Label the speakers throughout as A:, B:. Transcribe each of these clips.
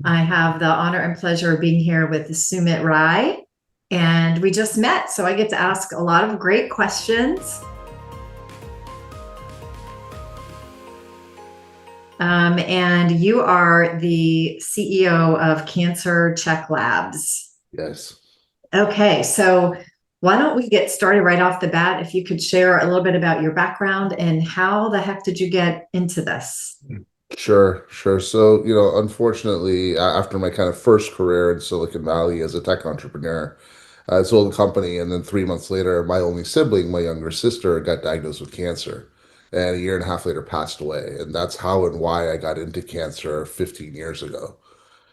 A: I have the honor and pleasure of being here with Sumit Rai, and we just met, so I get to ask a lot of great questions. And you are the CEO of Cancer Check Labs.
B: Yes.
A: Okay, so why don't we get started right off the bat? If you could share a little bit about your background and how the heck did you get into this?
B: Sure. So, unfortunately, after my kind of first career in Silicon Valley as a tech entrepreneur, I sold the company, and then 3 months later, my only sibling, my younger sister, got diagnosed with cancer, and a year and a half later passed away. And that's how and why I got into cancer 15 years ago.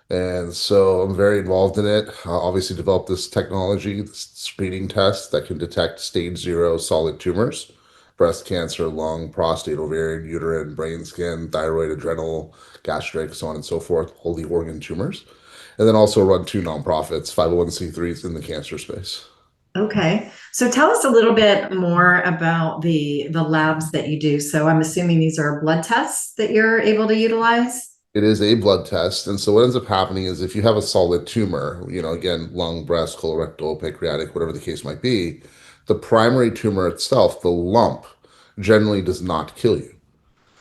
B: And so I'm very involved in it. Obviously, developed this technology, this screening test that can detect stage zero solid tumors, breast cancer, lung, prostate, ovarian, uterine, brain, skin, thyroid, adrenal, gastric, so on and so forth, all the organ tumors. And then also run two nonprofits, 501(c)(3s in the cancer space.
A: Okay, so tell us a little bit more about the labs that you do. So I'm assuming these are blood tests that you're able to utilize.
B: It is a blood test. And so what ends up happening is if you have a solid tumor, again, lung, breast, colorectal, pancreatic, whatever the case might be, the primary tumor itself, the lump, generally does not kill you.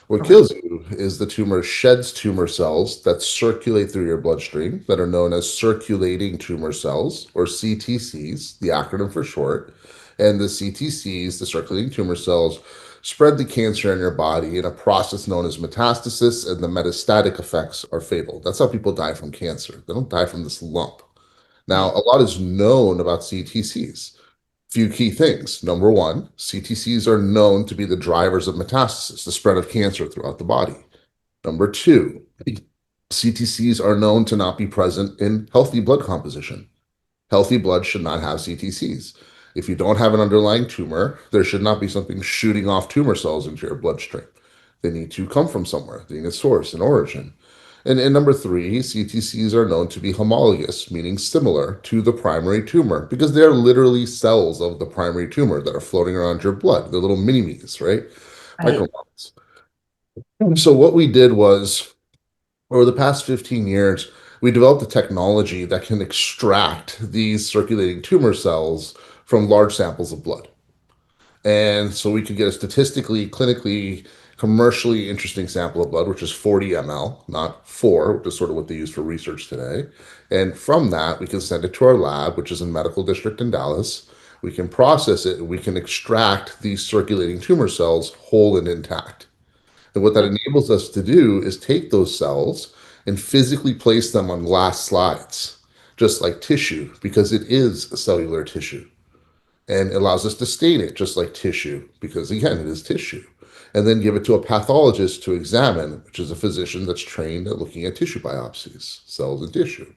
B: What
A: Right.
B: kills you is the tumor sheds tumor cells that circulate through your bloodstream that are known as circulating tumor cells, or CTCs, the acronym for short. And the CTCs, the circulating tumor cells, spread the cancer in your body in a process known as metastasis, and the metastatic effects are fatal. That's how people die from cancer. They don't die from this lump. Now,
A: Right.
B: a lot is known about CTCs. Few key things. Number one, CTCs are known to be the drivers of metastasis, the spread of cancer throughout the body. Number two, CTCs are known to not be present in healthy blood composition. Healthy blood should not have CTCs. If you don't have an underlying tumor, there should not be something shooting off tumor cells into your bloodstream. They need to come from somewhere. They need a source, an origin. And number three, CTCs are known to be homologous, meaning similar to the primary tumor, because they're literally cells of the primary tumor that are floating around your blood. They're little mini-me's, right?
A: Right.
B: Micromodels. So what we did was, over the past 15 years, we developed a technology that can extract these circulating tumor cells from large samples of blood. And so we could get a statistically, clinically, commercially interesting sample of blood, which is 40 ml, not 4, which is sort of what they use for research today. And from that, we can send it to our lab, which is in Medical District in Dallas. We can process it, and we can extract these circulating tumor cells whole and intact. And what that enables us to do is take those cells and physically place them on glass slides, just like tissue, because it is a cellular tissue, and it allows us to stain it just like tissue, because again, it is tissue, and then give it to a pathologist to examine, which is a physician that's trained at looking at tissue biopsies, cells and tissue.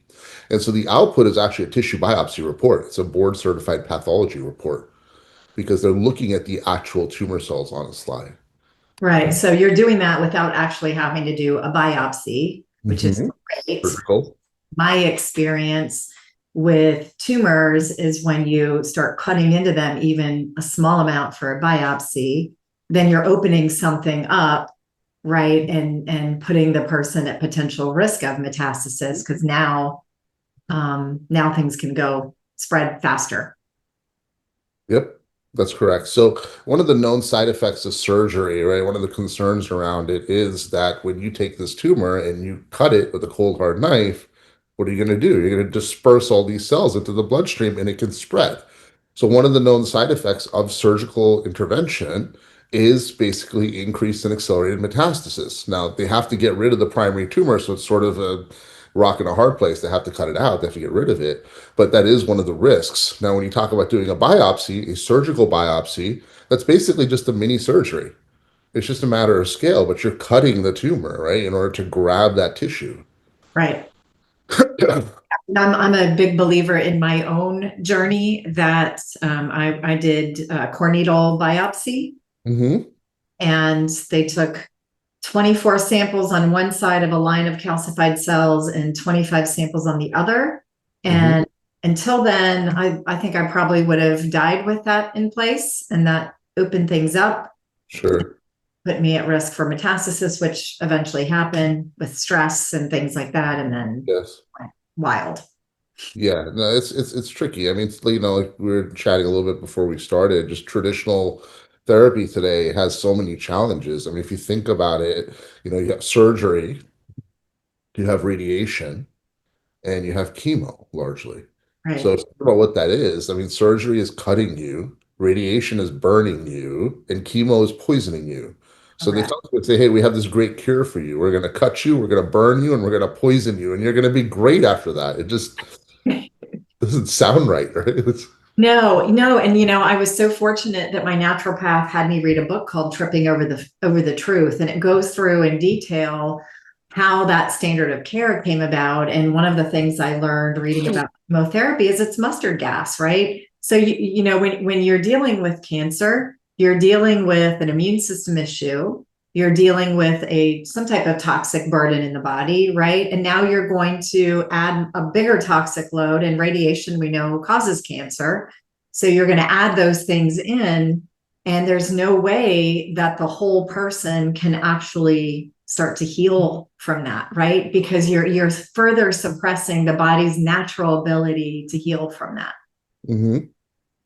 B: And so the output is actually a tissue biopsy report. It's a board certified pathology report because they're looking at the actual tumor cells on a slide.
A: Right. So you're doing that without actually having to do a biopsy, which is
B: Mm-hmm.
A: great.
B: Critical.
A: My experience with tumors is when you start cutting into them, even a small amount for a biopsy, then you're opening something up, right? And putting the person at potential risk of metastasis because now things can go spread faster.
B: Yep, that's correct. So one of the known side effects of surgery, right? One of the concerns around it is that when you take this tumor and you cut it with a cold hard knife, what are you going to do? You're going to disperse all these cells into the bloodstream and it can spread. So one of the known side effects of surgical intervention is basically increased and accelerated metastasis. Now they have to get rid of the primary tumor, so it's sort of a rock and a hard place. They have to cut it out. They have to get rid of it, but that is one of the risks. Now, when you talk about doing a biopsy, a surgical biopsy, that's basically just a mini surgery. It's just a matter of scale, but you're cutting the tumor, right, in order to grab that tissue.
A: Right. I'm a big believer in my own journey that I did a core needle biopsy
B: Hmm.
A: and they took 24 samples on one side of a line of calcified cells and 25 samples on the other.
B: Hmm.
A: And until then, I think I probably would have died with that in place and that opened things up,
B: Sure.
A: put me at risk for metastasis, which eventually happened with stress and things like that. And then
B: Yes.
A: wild.
B: Yeah, no, it's tricky. I mean, like we were chatting a little bit before we started, just traditional therapy today has so many challenges. I mean, if you think about it, you have surgery, you have radiation, and you have chemo largely. So
A: Right.
B: think about what that is. I mean, surgery is cutting you, radiation is burning you, and chemo is poisoning you. So they
A: Correct.
B: talk and say, hey, we have this great cure for you. We're going to cut you, we're going to burn you, and we're going to poison you, and you're going to be great after that. It just doesn't sound right, right?
A: No, no, and I was so fortunate that my naturopath had me read a book called Tripping Over the Truth, and it goes through in detail how that standard of care came about. And one of the things I learned reading about chemotherapy is it's mustard gas, right? So when you're dealing with cancer, you're dealing with an immune system issue, you're dealing with some type of toxic burden in the body, right? And now you're going to add a bigger toxic load, and radiation we know causes cancer. So you're going to add those things in, and there's no way that the whole person can actually start to heal from that, right? Because you're further suppressing the body's natural ability to heal from that.
B: Hmm.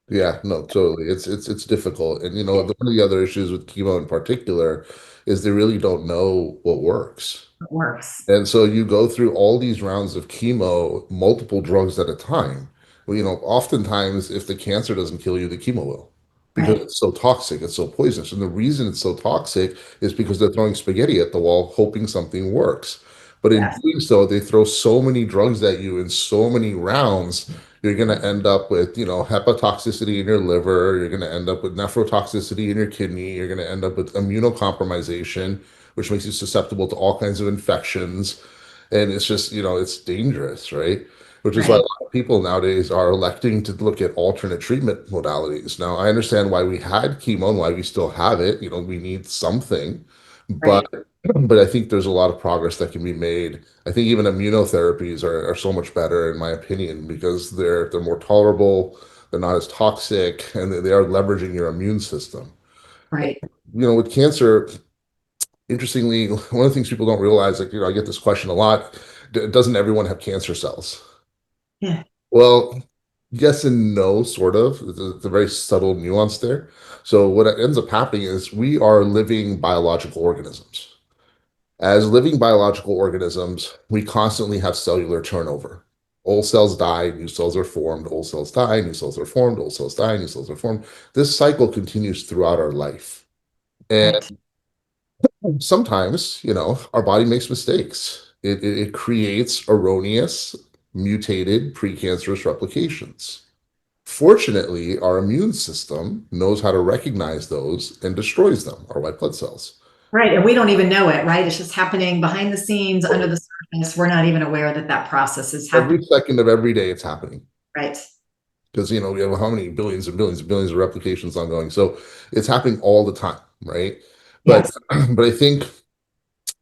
B: Yeah, no, totally. It's difficult. And one of the other issues with chemo in particular is they really don't know what works.
A: It works.
B: And so you go through all these rounds of chemo, multiple drugs at a time. Well, oftentimes if the cancer doesn't kill you, the chemo will, because
A: Right.
B: it's so toxic, it's so poisonous. And the reason it's so toxic is because they're throwing spaghetti at the wall, hoping something works. But in
A: Yes.
B: doing so, they throw so many drugs at you in so many rounds, you're going to end up with, hepatotoxicity in your liver. You're going to end up with nephrotoxicity in your kidney. You're going to end up with immunocompromisation, which makes you susceptible to all kinds of infections. And it's just, it's dangerous, right? Which is why a
A: Right.
B: lot of people nowadays are electing to look at alternate treatment modalities. Now, I understand why we had chemo and why we still have it. We need something, but
A: Right.
B: but I think there's a lot of progress that can be made. I think even immunotherapies are so much better, in my opinion, because they're more tolerable, they're not as toxic, and they are leveraging your immune system.
A: Right.
B: With cancer, interestingly, one of the things people don't realize, like, I get this question a lot, doesn't everyone have cancer cells?
A: Yeah.
B: Well, yes and no, sort of. It's a very subtle nuance there. So what ends up happening is we are living biological organisms. As living biological organisms, we constantly have cellular turnover. Old cells die, new cells are formed, old cells die, new cells are formed, old cells die, new cells are formed. This cycle continues throughout our life. And
A: Right.
B: sometimes, our body makes mistakes. It creates erroneous, mutated, precancerous replications. Fortunately, our immune system knows how to recognize those and destroys them, our white blood cells.
A: Right. And we don't even know it, right? It's just happening behind the scenes, under the surface. We're not even aware that that process is happening.
B: Every second of every day, it's happening.
A: Right.
B: Because we have how many billions and billions and billions of replications ongoing. So it's happening all the time, right? But
A: Yes.
B: but I think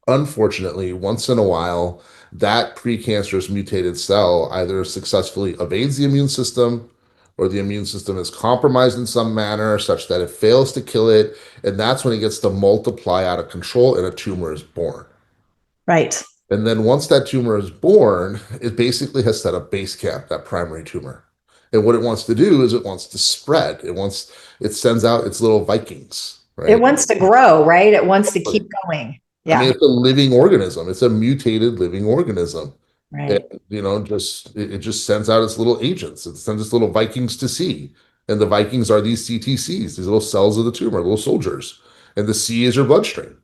B: unfortunately, once in a while, that precancerous mutated cell either successfully evades the immune system or the immune system is compromised in some manner such that it fails to kill it. And that's when it gets to multiply out of control and a tumor is born.
A: Right.
B: And then once that tumor is born, it basically has set up base camp, that primary tumor. And what it wants to do is it wants to spread. It sends out its little Vikings,
A: It
B: right?
A: wants to grow, right? It wants to keep going.
B: I mean,
A: Yeah.
B: it's a living organism. It's a mutated living organism. And,
A: Right.
B: it just sends out its little agents. It sends its little Vikings to sea. And the Vikings are these CTCs, these little cells of the tumor, little soldiers. And the sea is your bloodstream.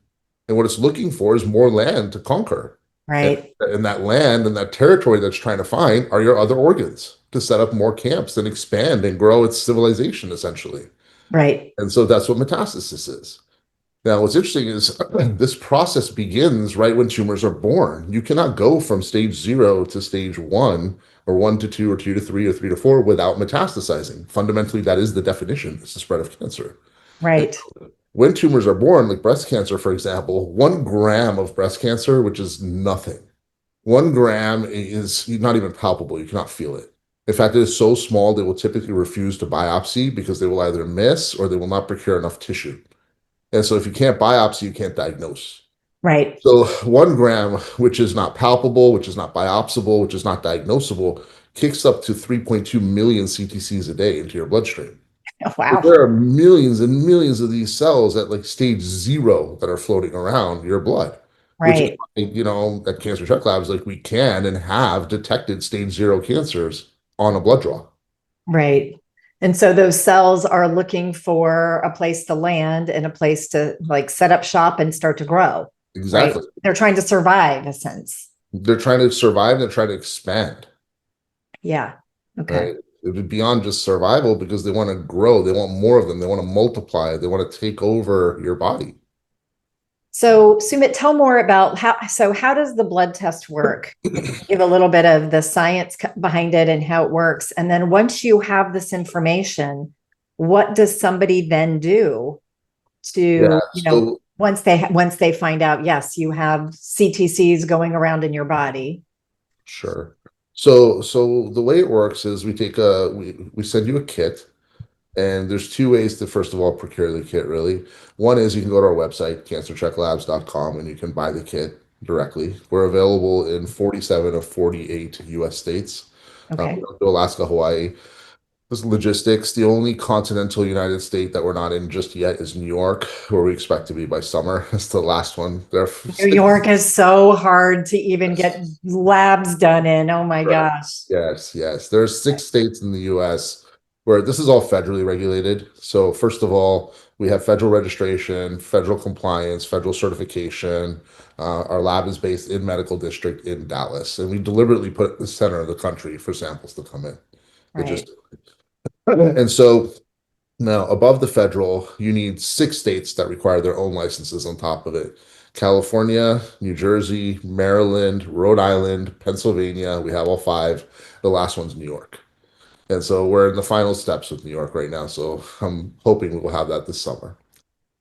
B: And what it's looking for is more land to conquer. And,
A: Right.
B: and that land and that territory that's trying to find are your other organs to set up more camps and expand and grow its civilization, essentially.
A: Right.
B: And so that's what metastasis is. Now, what's interesting is this process begins right when tumors are born. You cannot go from stage 0 to stage 1 or 1 to 2 or 2 to 3 or 3 to 4 without metastasizing. Fundamentally, that is the definition. It's the spread of cancer. And
A: Right.
B: when tumors are born, like breast cancer, for example, 1 gram of breast cancer, which is nothing, 1 gram is not even palpable. You cannot feel it. In fact, it is so small, they will typically refuse to biopsy because they will either miss or they will not procure enough tissue. And so if you can't biopsy, you can't diagnose.
A: Right.
B: So 1 gram, which is not palpable, which is not biopsiable, which is not diagnosable, kicks up to 3.2 million CTCs a day into your bloodstream. So
A: Wow.
B: there are millions and millions of these cells at like stage 0 that are floating around your blood, which is
A: Right.
B: why, at Cancer Check Labs, like we can and have detected stage 0 cancers on a blood draw.
A: Right. And so those cells are looking for a place to land and a place to like set up shop and start to grow. Right.
B: Exactly.
A: They're trying to survive a sense.
B: They're trying to survive, they're trying to expand,
A: Yeah. Okay.
B: right? It would be beyond just survival because they want to grow, they want more of them, they want to multiply, they want to take over your body.
A: So Sumit, tell more about how does the blood test work? Give a little bit of the science behind it and how it works. And then once you have this information, what does somebody then do
B: Yeah.
A: to,
B: So
A: once they find out, yes, you have CTCs going around in your body.
B: sure. So the way it works is we send you a kit, and there's two ways to first of all procure the kit really. One is you can go to our website, cancerchecklabs.com, and you can buy the kit directly. We're available in 47 of 48 US states. We
A: Okay.
B: don't do Alaska, Hawaii. This logistics. The only continental United State that we're not in just yet is New York, where we expect to be by summer. That's the last one. There are
A: New
B: six.
A: York is so hard to even get labs done in. Oh my
B: Correct.
A: gosh.
B: Yes, yes. There are 6 states in the US where this is all federally regulated. So, first of all, we have federal registration, federal compliance, federal certification. Our lab is based in Medical District in Dallas, and we deliberately put it in the center of the country for samples to come in. It
A: Right.
B: just and so now above the federal, you need 6 states that require their own licenses on top of it. California, New Jersey, Maryland, Rhode Island, Pennsylvania. We have all 5. The last one's New York. And so we're in the final steps with New York right now. So I'm hoping we will have that this summer.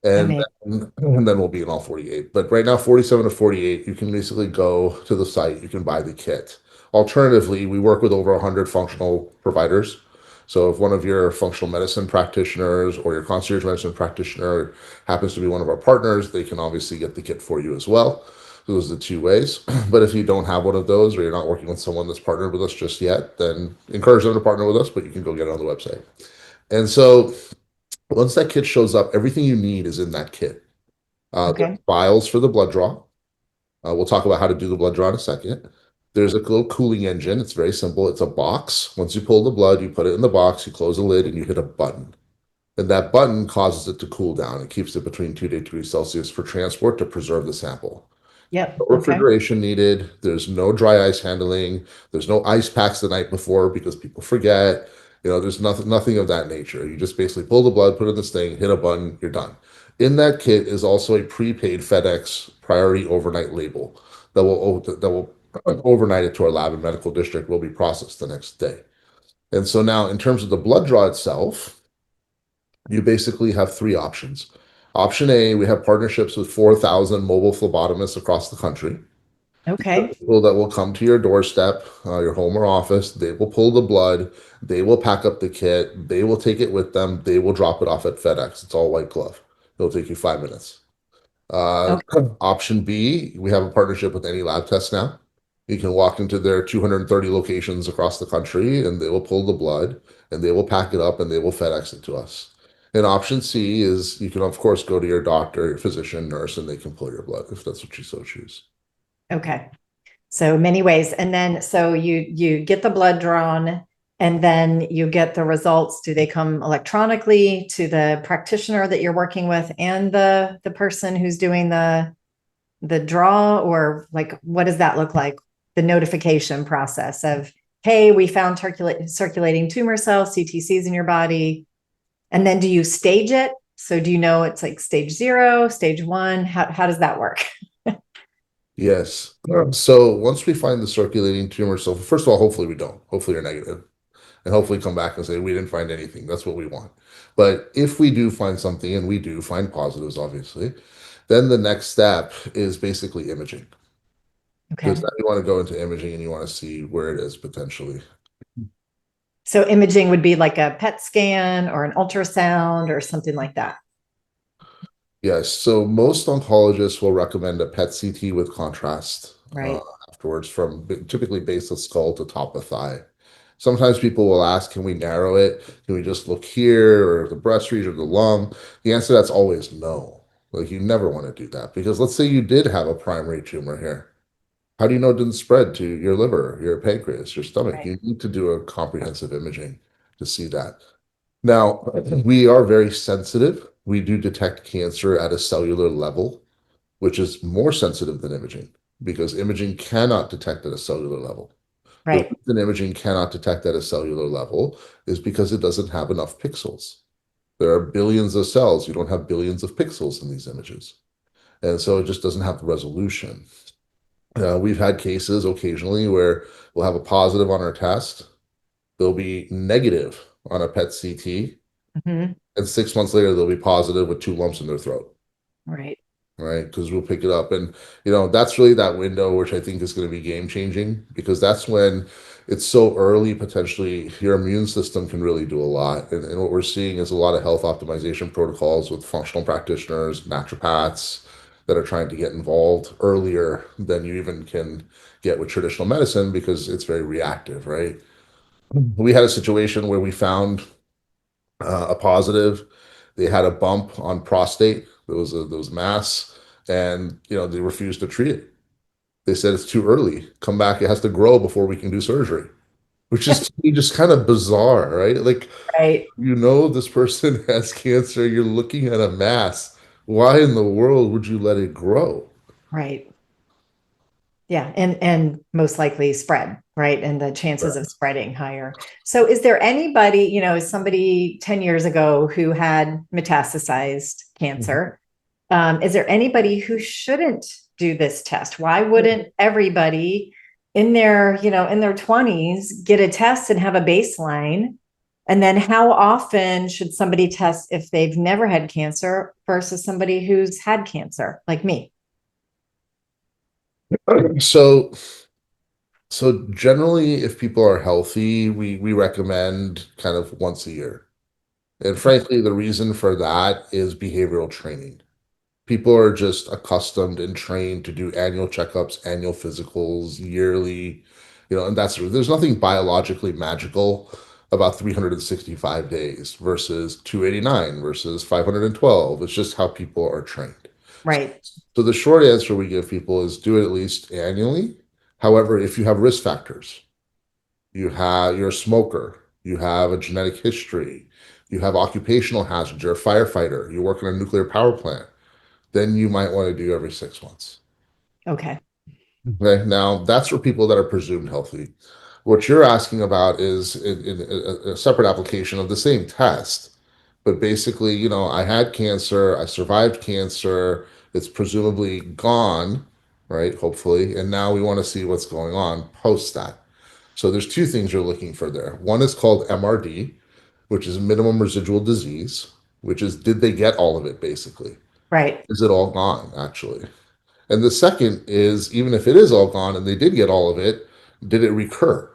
B: And
A: Amazing.
B: and then we'll be in all 48. But right now, 47 to 48, you can basically go to the site, you can buy the kit. Alternatively, we work with over 100 functional providers. So if one of your functional medicine practitioners or your concierge medicine practitioner happens to be one of our partners, they can obviously get the kit for you as well. Those are the 2 ways. But if you don't have one of those or you're not working with someone that's partnered with us just yet, then encourage them to partner with us, but you can go get it on the website. And so once that kit shows up, everything you need is in that kit. There's
A: Okay.
B: vials for the blood draw. We'll talk about how to do the blood draw in a second. There's a little cooling engine. It's very simple. It's a box. Once you pull the blood, you put it in the box, you close the lid, and you hit a button. And that button causes it to cool down. It keeps it between 2 degrees Celsius for transport to preserve the sample.
A: Yep.
B: No
A: Okay.
B: refrigeration needed. There's no dry ice handling. There's no ice packs the night before because people forget. There's nothing of that nature. You just basically pull the blood, put it in this thing, hit a button, you're done. In that kit is also a prepaid FedEx priority overnight label that will overnight it to our lab and medical district will be processed the next day. And so now in terms of the blood draw itself, you basically have 3 options. Option A, we have partnerships with 4,000 mobile phlebotomists across the country. These are
A: Okay.
B: people that will come to your doorstep, your home or office. They will pull the blood. They will pack up the kit. They will take it with them. They will drop it off at FedEx. It's all white glove. It'll take you 5 minutes. Uh,
A: Okay.
B: Option B, we have a partnership with any lab test now. You can walk into their 230 locations across the country and they will pull the blood and they will pack it up and they will FedEx it to us. And option C is you can, of course, go to your doctor, your physician, nurse, and they can pull your blood if that's what you so choose.
A: Okay. So many ways. And then so you get the blood drawn and then you get the results. Do they come electronically to the practitioner that you're working with and the person who's doing the draw, or like what does that look like? The notification process of, hey, we found circulating tumor cells, CTCs in your body. And then do you stage it? So do you know it's like stage 0, stage 1? How does that work?
B: Yes. So once we find the circulating tumor, so first of all, hopefully we don't. Hopefully you're negative, and hopefully come back and say we didn't find anything. That's what we want. But if we do find something, and we do find positives, obviously, then the next step is basically imaging. Because
A: Okay.
B: then you want to go into imaging and you want to see where it is potentially.
A: So imaging would be like a PET scan or an ultrasound or something like that.
B: Yes. So most oncologists will recommend a PET CT with contrast
A: Right.
B: afterwards, from typically base of skull to top of thigh. Sometimes people will ask, can we narrow it? Can we just look here or the breast region or the lung? The answer to that's always no. Like you never want to do that because let's say you did have a primary tumor here. How do you know it didn't spread to your liver, your pancreas, your stomach?
A: Right.
B: You need to do a comprehensive imaging to see that. Now, we are very sensitive. We do detect cancer at a cellular level, which is more sensitive than imaging because imaging cannot detect at a cellular level. The
A: Right.
B: reason imaging cannot detect at a cellular level is because it doesn't have enough pixels. There are billions of cells. You don't have billions of pixels in these images. And so it just doesn't have the resolution. We've had cases occasionally where we'll have a positive on our test, they'll be negative on a PET CT,
A: Mhm.
B: and 6 months later they'll be positive with two lumps in their throat,
A: Right.
B: right? Because we'll pick it up, and that's really that window which I think is going to be game changing because that's when it's so early. Potentially, your immune system can really do a lot, and what we're seeing is a lot of health optimization protocols with functional practitioners, naturopaths that are trying to get involved earlier than you even can get with traditional medicine because it's very reactive, right? We had a situation where we found a positive. They had a bump on prostate. There was mass, and they refused to treat it. They said it's too early. Come back. It has to grow before we can do surgery, which is to me just kind of bizarre, right? Like
A: Right.
B: this person has cancer. You're looking at a mass. Why in the world would you let it grow?
A: Right. Yeah, and most likely spread, right? And the chances of spreading higher. So is there anybody, somebody 10 years ago who had metastasized cancer? Is there anybody who shouldn't do this test? Why wouldn't everybody in their 20s get a test and have a baseline? And then how often should somebody test if they've never had cancer versus somebody who's had cancer, like me?
B: So So generally, if people are healthy, we recommend kind of once a year. And frankly, the reason for that is behavioral training. People are just accustomed and trained to do annual checkups, annual physicals, yearly, and there's nothing biologically magical about 365 days versus 289 versus 512. It's just how people are trained.
A: Right.
B: So the short answer we give people is do it at least annually. However, if you have risk factors, you're a smoker, you have a genetic history, you have occupational hazards, you're a firefighter, you work in a nuclear power plant, then you might want to do every 6 months.
A: Okay.
B: Okay, now that's for people that are presumed healthy. What you're asking about is in a separate application of the same test, but basically, I had cancer, I survived cancer, it's presumably gone, right? Hopefully, and now we want to see what's going on post that. So there's two things you're looking for there. One is called MRD, which is minimum residual disease, which is did they get all of it basically?
A: Right.
B: Is it all gone actually? And the second is even if it is all gone and they did get all of it, did it recur?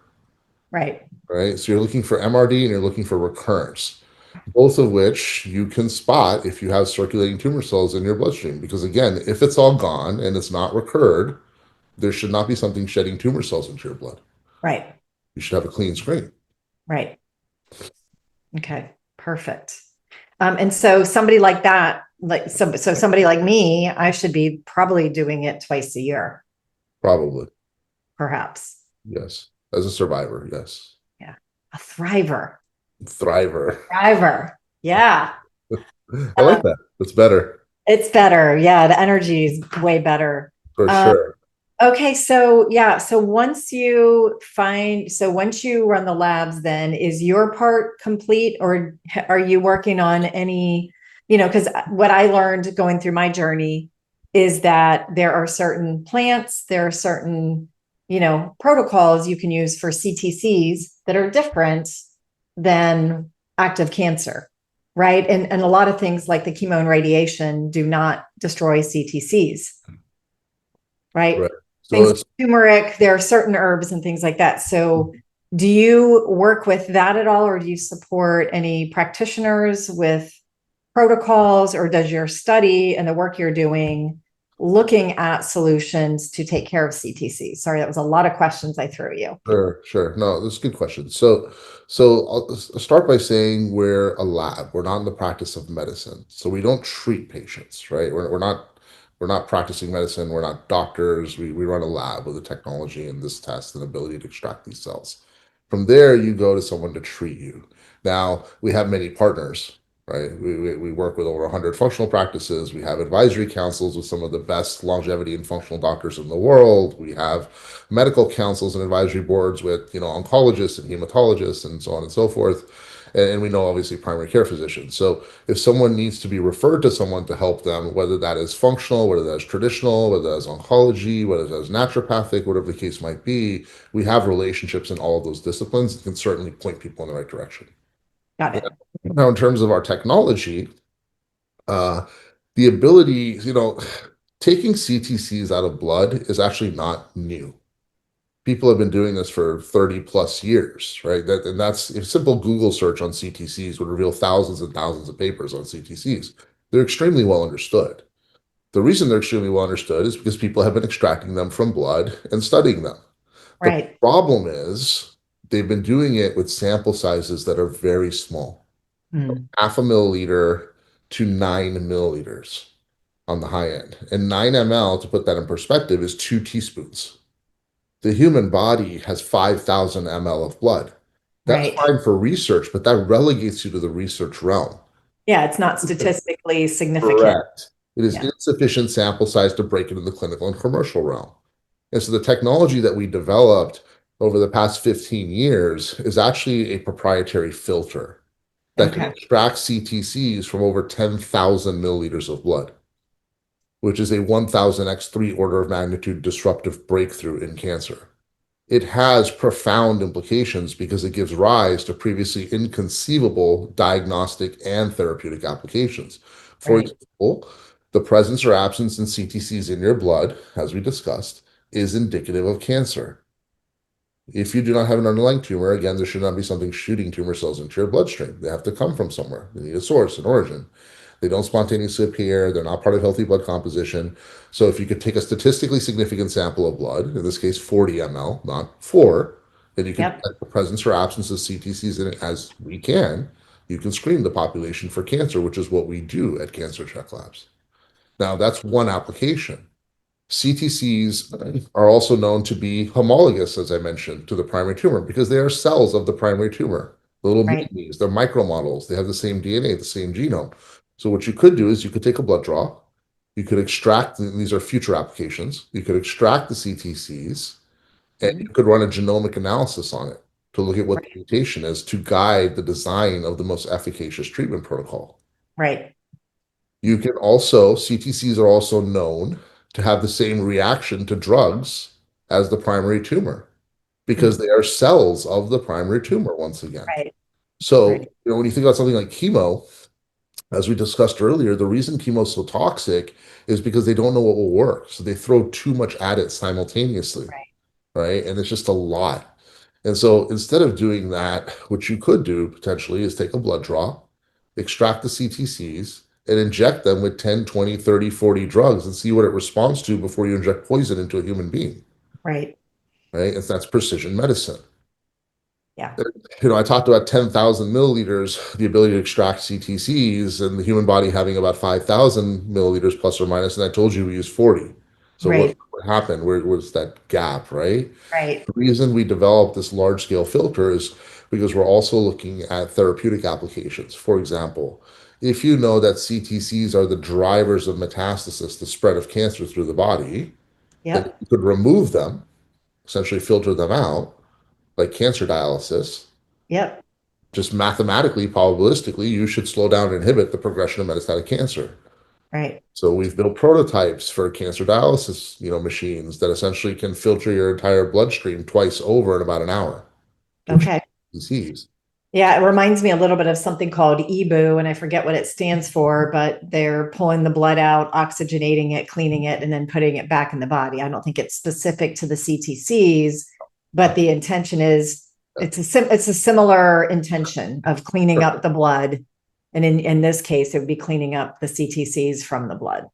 A: Right.
B: Right? So you're looking for MRD and you're looking for recurrence, both of which you can spot if you have circulating tumor cells in your bloodstream. Because again, if it's all gone and it's not recurred, there should not be something shedding tumor cells into your blood.
A: Right.
B: You should have a clean screen.
A: Right. Okay. Perfect. And so somebody like that, so somebody like me, I should be probably doing it twice a year,
B: Probably.
A: perhaps.
B: Yes. As a survivor, yes.
A: Yeah. A thriver.
B: Thriver.
A: Thriver. Yeah.
B: I like that. That's better
A: It's better. Yeah. The energy is way better.
B: for
A: Um,
B: sure.
A: Okay, so yeah, so once you run the labs, then is your part complete, or are you working on any, because what I learned going through my journey is that there are certain plants, there are certain, protocols you can use for CTCs that are different than active cancer, right? And a lot of things like the chemo and radiation do not destroy CTCs, right?
B: Right. So
A: Things like
B: it's
A: turmeric, there are certain herbs and things like that. So do you work with that at all, or do you support any practitioners with protocols, or does your study and the work you're doing looking at solutions to take care of CTC? Sorry, that was a lot of questions I threw you.
B: Sure. No, that's a good question. I'll start by saying we're a lab. We're not in the practice of medicine, so we don't treat patients, right? We're not practicing medicine. We're not doctors. We run a lab with the technology and this test and ability to extract these cells. From there, you go to someone to treat you. Now, we have many partners, right? We work with over 100 functional practices. We have advisory councils with some of the best longevity and functional doctors in the world. We have medical councils and advisory boards with, oncologists and hematologists and so on and so forth. And we know obviously primary care physicians. So if someone needs to be referred to someone to help them, whether that is functional, whether that is traditional, whether that is oncology, whether that is naturopathic, whatever the case might be, we have relationships in all of those disciplines and can certainly point people in the right direction.
A: Got it.
B: Now, in terms of our technology, the ability, taking CTCs out of blood is actually not new. People have been doing this for 30 plus years, right? That's a simple Google search on CTCs would reveal thousands and thousands of papers on CTCs. They're extremely well understood. The reason they're extremely well understood is because people have been extracting them from blood and studying them. The
A: Right.
B: problem is they've been doing it with sample sizes that are very small, half a milliliter to 9 milliliters on the high end. And 9 ml, to put that in perspective, is 2 teaspoons. The human body has 5,000 ml of blood. That's
A: Right.
B: fine for research, but that relegates you to the research realm.
A: Yeah, it's not statistically significant.
B: Correct. It is
A: Yeah.
B: insufficient sample size to break into the clinical and commercial realm. And so the technology that we developed over the past 15 years is actually a proprietary filter that can
A: Okay.
B: extract CTCs from over 10,000 milliliters of blood, which is a 1000x 3 order of magnitude disruptive breakthrough in cancer. It has profound implications because it gives rise to previously inconceivable diagnostic and therapeutic applications. For
A: Right.
B: example, the presence or absence in CTCs in your blood, as we discussed, is indicative of cancer. If you do not have an underlying tumor, again, there should not be something shooting tumor cells into your bloodstream. They have to come from somewhere. They need a source, an origin. They don't spontaneously appear. They're not part of healthy blood composition. So if you could take a statistically significant sample of blood, in this case 40 ml, not 4, and you can
A: Yep.
B: detect the presence or absence of CTCs in it as we can, you can screen the population for cancer, which is what we do at Cancer Check Labs. Now, that's one application. CTCs are also known to be homologous, as I mentioned, to the primary tumor because they are cells of the primary tumor. Little
A: Right.
B: mini-me's, they're micromodels. They have the same DNA, the same genome. So what you could do is you could take a blood draw, you could extract, and these are future applications, you could extract the CTCs, and you could run a genomic analysis on it to look at what the
A: Right.
B: mutation is to guide the design of the most efficacious treatment protocol.
A: Right.
B: You can also, CTCs are also known to have the same reaction to drugs as the primary tumor because they are cells of the primary tumor once again.
A: Right.
B: So,
A: Right.
B: when you think about something like chemo, as we discussed earlier, the reason chemo is so toxic is because they don't know what will work. So they throw too much at it simultaneously,
A: Right.
B: right? And it's just a lot. And so instead of doing that, what you could do potentially is take a blood draw, extract the CTCs, and inject them with 10, 20, 30, 40 drugs and see what it responds to before you inject poison into a human being,
A: Right.
B: right? And that's precision medicine.
A: Yeah.
B: I talked about 10,000 milliliters, the ability to extract CTCs, and the human body having about 5,000 milliliters plus or minus, and I told you we use 40. So what
A: Right.
B: happened? Where was that gap, right?
A: Right.
B: The reason we developed this large scale filter is because we're also looking at therapeutic applications. For example, if you know that CTCs are the drivers of metastasis, the spread of cancer through the body, then
A: Yep.
B: you could remove them, essentially filter them out, like cancer dialysis.
A: Yep.
B: Just mathematically, probabilistically, you should slow down and inhibit the progression of metastatic cancer.
A: Right.
B: So we've built prototypes for cancer dialysis, machines that essentially can filter your entire bloodstream twice over in about an hour to achieve
A: Okay.
B: disease.
A: Yeah, it reminds me a little bit of something called EBOO, and I forget what it stands for, but they're pulling the blood out, oxygenating it, cleaning it, and then putting it back in the body. I don't think it's specific to the CTCs, but the intention is it's a similar intention of cleaning up the blood And in this case, it would be cleaning up the CTCs from the blood.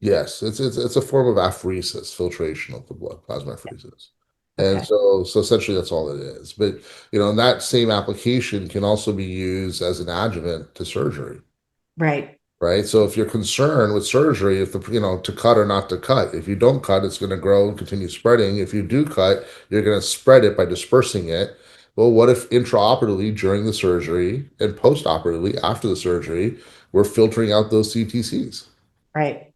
B: Yes, it's a form of apheresis, filtration of the blood, plasmapheresis. And
A: Okay.
B: so essentially that's all it is. But and that same application can also be used as an adjuvant to surgery.
A: Right.
B: Right. So if you're concerned with surgery, if to cut or not to cut, if you don't cut, it's going to grow and continue spreading. If you do cut, you're going to spread it by dispersing it. Well, what if intraoperatively during the surgery and postoperatively after the surgery, we're filtering out those CTCs?
A: Right.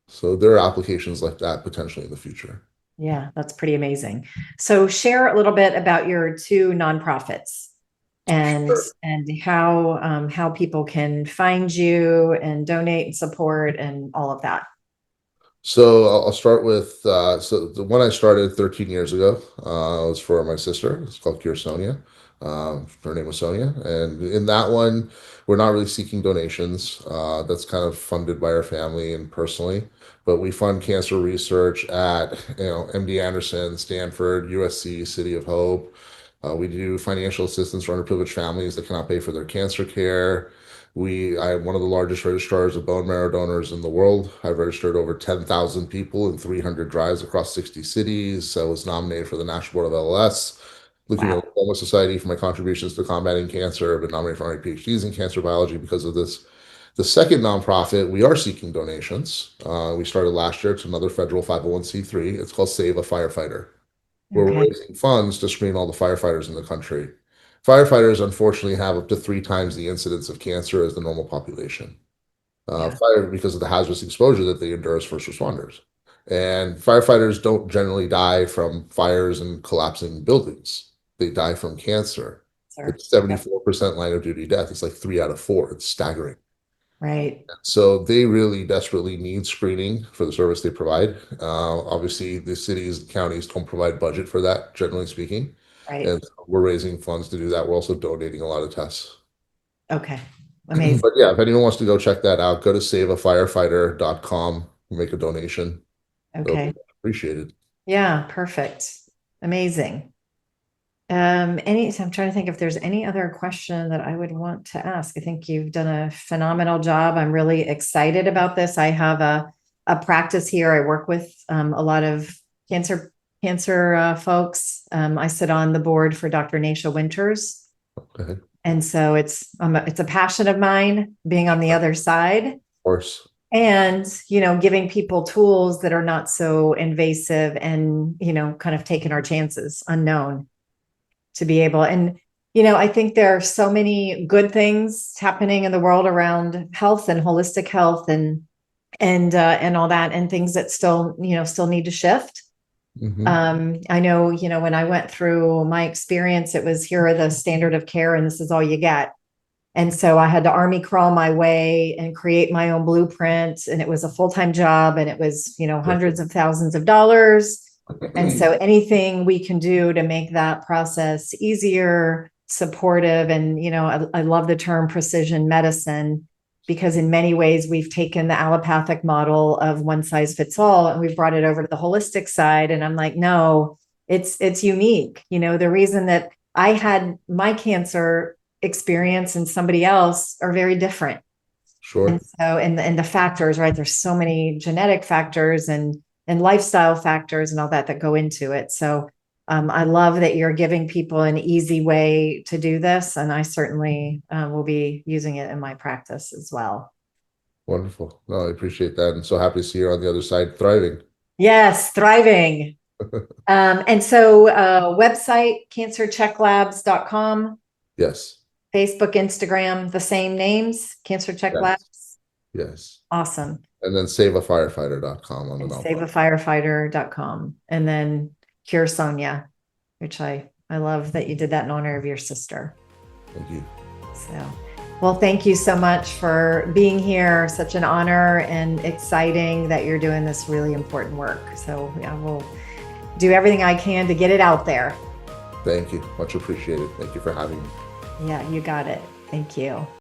B: So there are applications like that potentially in the future.
A: Yeah, that's pretty amazing. So share a little bit about your two nonprofits and
B: Sure.
A: how people can find you and donate and support and all of that.
B: So I'll start with so the one I started 13 years ago was for my sister. It's called Cure Sonia. Her name was Sonia, and in that one, we're not really seeking donations. That's kind of funded by our family and personally, but we fund cancer research at MD Anderson, Stanford, USC, City of Hope. We do financial assistance for underprivileged families that cannot pay for their cancer care. I am one of the largest registrars of bone marrow donors in the world. I've registered over 10,000 people in 300 drives across 60 cities. I was nominated for the National Board of LS, Leukemia
A: Wow.
B: Lymphoma Society for my contributions to combating cancer. I've been nominated for my PhDs in cancer biology because of this. The second nonprofit, we are seeking donations. We started last year. It's another federal 501c3. It's called Save a Firefighter. We're
A: Okay.
B: raising funds to screen all the firefighters in the country. Firefighters, unfortunately, have up to 3 times the incidence of cancer as the normal population.
A: Yeah.
B: Fire because of the hazardous exposure that they endure as first responders. And firefighters don't generally die from fires and collapsing buildings. They die from cancer.
A: Sir.
B: It's
A: Yep.
B: 74% line of duty death. It's like 3 out of 4. It's staggering.
A: Right.
B: So they really desperately need screening for the service they provide. Obviously, the cities and counties don't provide budget for that, generally speaking.
A: Right.
B: And so we're raising funds to do that. We're also donating a lot of tests.
A: Okay. Amazing.
B: But yeah, if anyone wants to go check that out, go to saveafirefighter.com, make a donation. It'll be
A: Okay.
B: appreciated.
A: Yeah. Perfect. Amazing. I'm trying to think if there's any other question that I would want to ask. I think you've done a phenomenal job. I'm really excited about this. I have a practice here. I work with a lot of cancer folks. I sit on the board for Dr. Nasha Winters.
B: Okay.
A: And so it's a passion of mine being on the other side
B: Of course.
A: and, giving people tools that are not so invasive and, kind of taking our chances unknown to be able. And, I think there are so many good things happening in the world around health and holistic health and all that, and things that still need to shift. I know, when I went through my experience, it was here are the standard of care and this is all you get. And so I had to army crawl my way and create my own blueprint. And it was a full-time job and it was, hundreds of thousands of dollars. And so anything we can do to make that process easier, supportive, and, I love the term precision medicine, because in many ways we've taken the allopathic model of one size fits all and we've brought it over to the holistic side. And I'm like, no, it's unique. The reason that I had my cancer experience and somebody else are very different.
B: Sure.
A: And so, and the factors, right? There's so many genetic factors and lifestyle factors and all that go into it. So I love that you're giving people an easy way to do this. And I certainly will be using it in my practice as well.
B: Wonderful. No, I appreciate that. And so happy to see you on the other side thriving.
A: Yes, thriving. And so website, cancerchecklabs.com,
B: Yes.
A: Facebook, Instagram, the same names, Cancer Check
B: Yes.
A: Labs.
B: Yes.
A: Awesome.
B: And then saveafirefighter.com on the
A: And
B: nonprofit.
A: saveafirefighter.com. And then Cure Sonia, which I love that you did that in honor of your sister.
B: Thank you.
A: So, well, thank you so much for being here. Such an honor and exciting that you're doing this really important work. So I will do everything I can to get it out there.
B: Thank you. Much appreciated. Thank you for having me.
A: Yeah, you got it. Thank you.